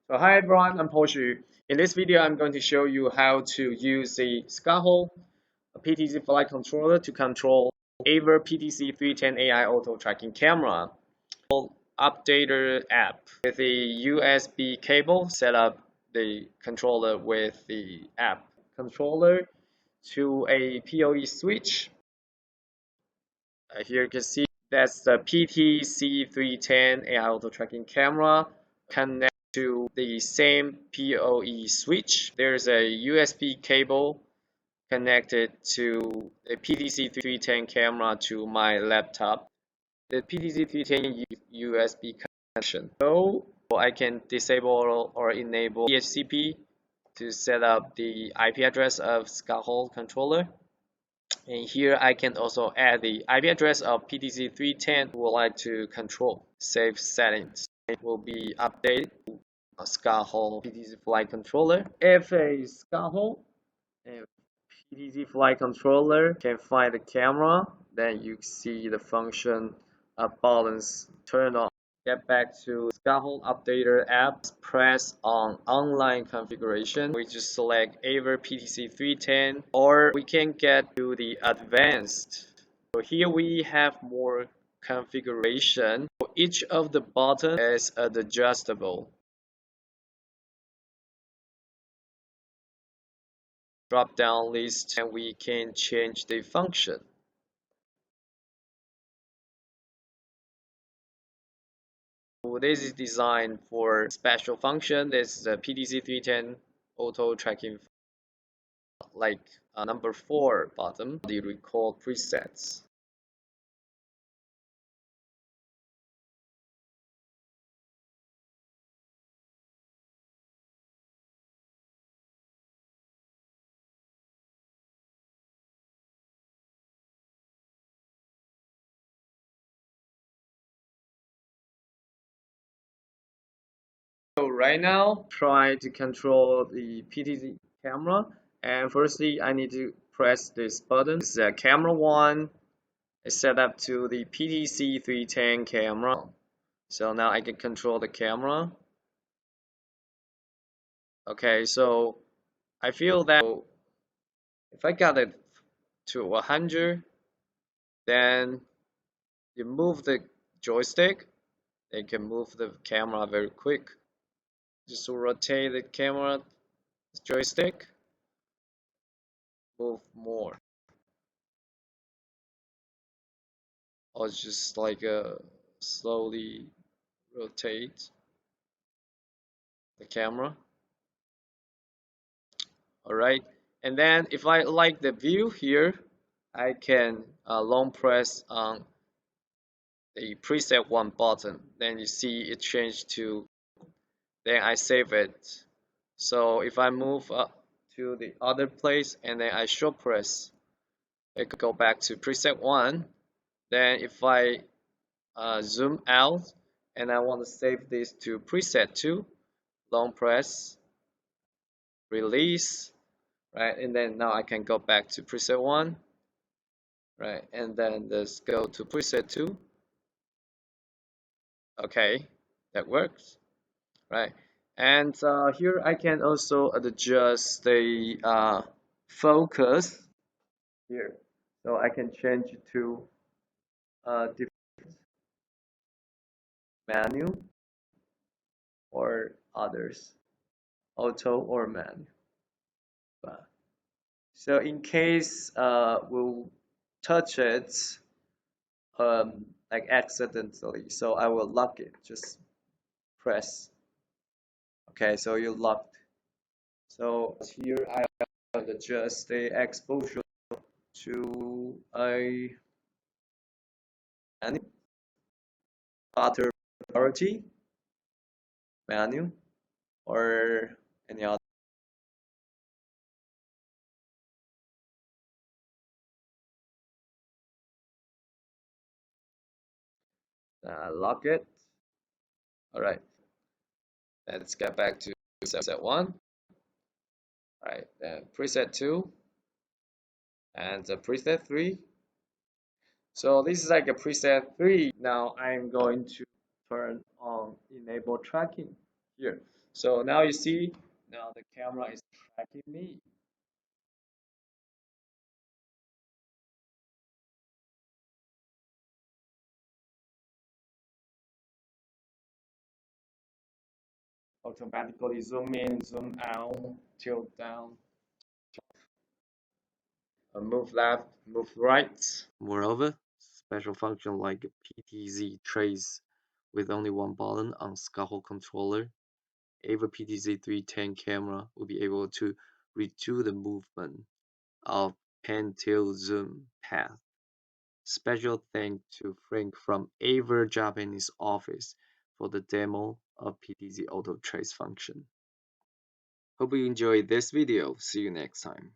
So hi everyone, I'm Poshu. In this video, I'm going to show you how to use the SKAARHOJ PTZ FLY controller to control AVer PTC310 AI auto tracking camera. Updater app with the USB cable. Set up the controller with the app controller to a PoE switch. Here you can see that's the PTC310 AI auto tracking camera. Connect to the same PoE switch. There's a USB cable connected to the PTC310 camera to my laptop. The PTC310 USB connection. So I can disable or enable DHCP to set up the IP address of SKAARHOJ controller. And here I can also add the IP address of PTC310 would like to control. Save settings. It will be updated to a SKAARHOJ PTZ FLY controller. If a SKAARHOJ and PTZ FLY controller can find the camera, then you see the function buttons turn on. Get back to SKAARHOJ Updater app, press on online configuration. We just select AVer PTC310, or we can get to the advanced. So here we have more configuration. Each of the buttons is adjustable. Drop down list and we can change the function. This is designed for special function. This is the PTC310 auto tracking, like number 4 bottom, the record presets. So right now, try to control the PTZ camera. And firstly, I need to press this button. This is camera 1 is set up to the PTC310 camera. So now I can control the camera. Okay, so I feel that if I got it to 100, then you move the joystick, you can move the camera very quick. Just rotate the camera joystick, move more, or just like slowly rotate the camera. Alright, and then if I like the view here, I can long press on the preset 1 button. Then you see it changed to, then I save it. So if I move up to the other place and then I short press, it could go back to preset 1. Then if I zoom out and I want to save this to preset 2, long press, release, right? And then now I can go back to preset 1, right? And then let's go to preset 2. Okay, that works, right? And here I can also adjust the focus here. So I can change it to different menu or others, auto or manual. So in case we'll touch it like accidentally, so I will lock it. Just press. Okay, so you locked. So here I will adjust the exposure to a any other priority menu or any other. Lock it. All right. Let's get back to preset 1. All right, then preset 2 and the preset 3. So this is like a preset 3. Now I'm going to turn on enable tracking here. So now you see, now the camera is tracking me. Automatically zoom in, zoom out, tilt down, move left, move right. Moreover, special function like PTZ trace with only one button on SKAARHOJ controller, AVer PTZ310 camera will be able to redo the movement of pan tilt zoom path. Special thanks to Frank from AVer Japanese office for the demo of PTZ auto trace function. Hope you enjoyed this video. See you next time.